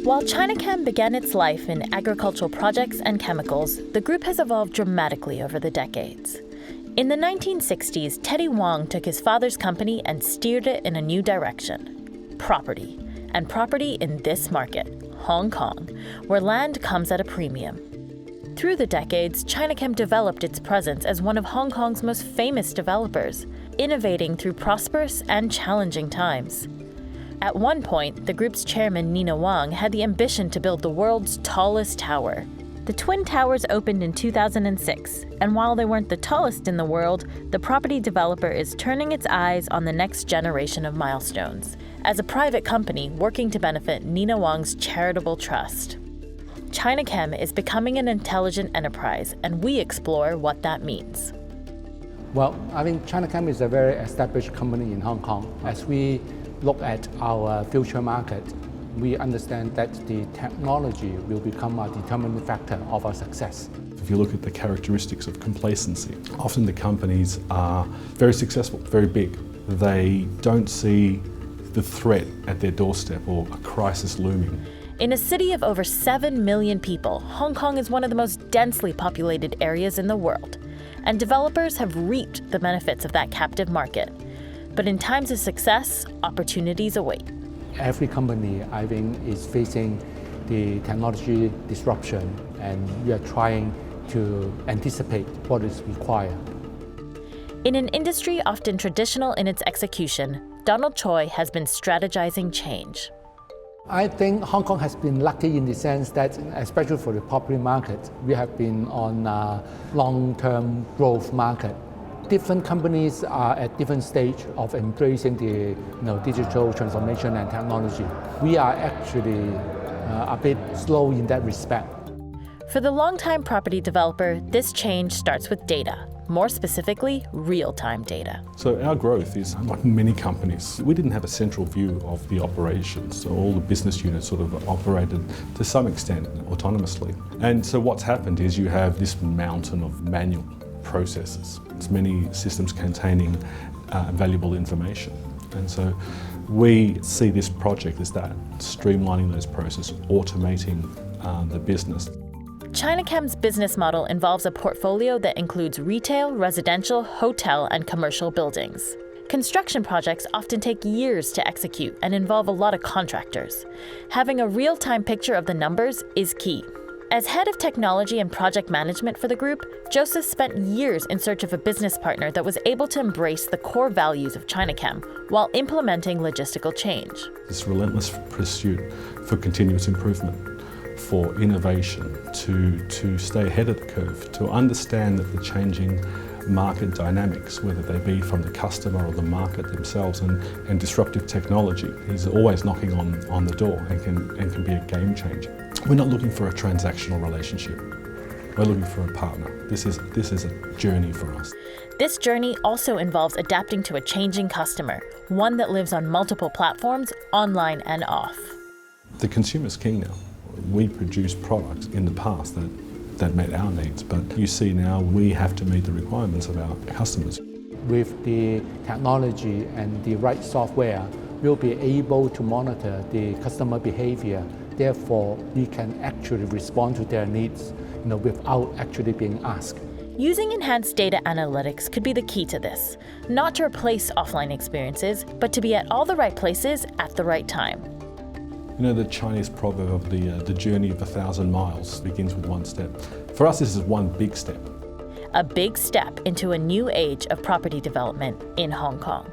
While Chinachem began its life in agricultural projects and chemicals, the group has evolved dramatically over the decades. In the 1960s, Teddy Wong took his father's company and steered it in a new direction: property. And property in this market, Hong Kong, where land comes at a premium. Through the decades, Chinachem developed its presence as one of Hong Kong's most famous developers, innovating through prosperous and challenging times. At one point, the group's chairman, Nina Wang, had the ambition to build the world's tallest tower. The Twin Towers opened in 2006, and while they weren't the tallest in the world, the property developer is turning its eyes on the next generation of milestones, as a private company working to benefit Nina Wang's charitable trust. Chinachem is becoming an intelligent enterprise, and we explore what that means. Well, I think Chinachem is a very established company in Hong Kong. As we look at our future market, we understand that the technology will become a determining factor of our success. If you look at the characteristics of complacency, often the companies are very successful, very big. They don't see the threat at their doorstep or a crisis looming. In a city of over 7 million people, Hong Kong is one of the most densely populated areas in the world, and developers have reaped the benefits of that captive market. But in times of success, opportunities await. Every company, I think, is facing the technology disruption, and we are trying to anticipate what is required. In an industry often traditional in its execution, Donald Choi has been strategizing change. I think Hong Kong has been lucky in the sense that, especially for the property market, we have been on a long-term growth market. Different companies are at different stage of embracing the digital transformation and technology. We are actually a bit slow in that respect. For the longtime property developer, this change starts with data, more specifically, real-time data. So our growth is like many companies. We didn't have a central view of the operations, so all the business units sort of operated to some extent autonomously. And so what's happened is you have this mountain of manual processes. It's many systems containing valuable information. And so we see this project as that, streamlining those processes, automating the business. Chinachem's business model involves a portfolio that includes retail, residential, hotel, and commercial buildings. Construction projects often take years to execute and involve a lot of contractors. Having a real-time picture of the numbers is key. As head of technology and project management for the group, Joseph spent years in search of a business partner that was able to embrace the core values of Chinachem while implementing logistical change. This relentless pursuit for continuous improvement, for innovation, to stay ahead of the curve, to understand that the changing market dynamics, whether they be from the customer or the market themselves, and disruptive technology is always knocking on the door and can be a game changer. We're not looking for a transactional relationship. We're looking for a partner. This is a journey for us. This journey also involves adapting to a changing customer, one that lives on multiple platforms, online and off. The consumer's king now. We produced products in the past that met our needs, but you see now we have to meet the requirements of our customers. With the technology and the right software, we'll be able to monitor the customer behavior. Therefore, we can actually respond to their needs without actually being asked. Using enhanced data analytics could be the key to this, not to replace offline experiences, but to be at all the right places at the right time. You know, the Chinese proverb of the journey of 1,000 miles begins with one step. For us, this is one big step. A big step into a new age of property development in Hong Kong.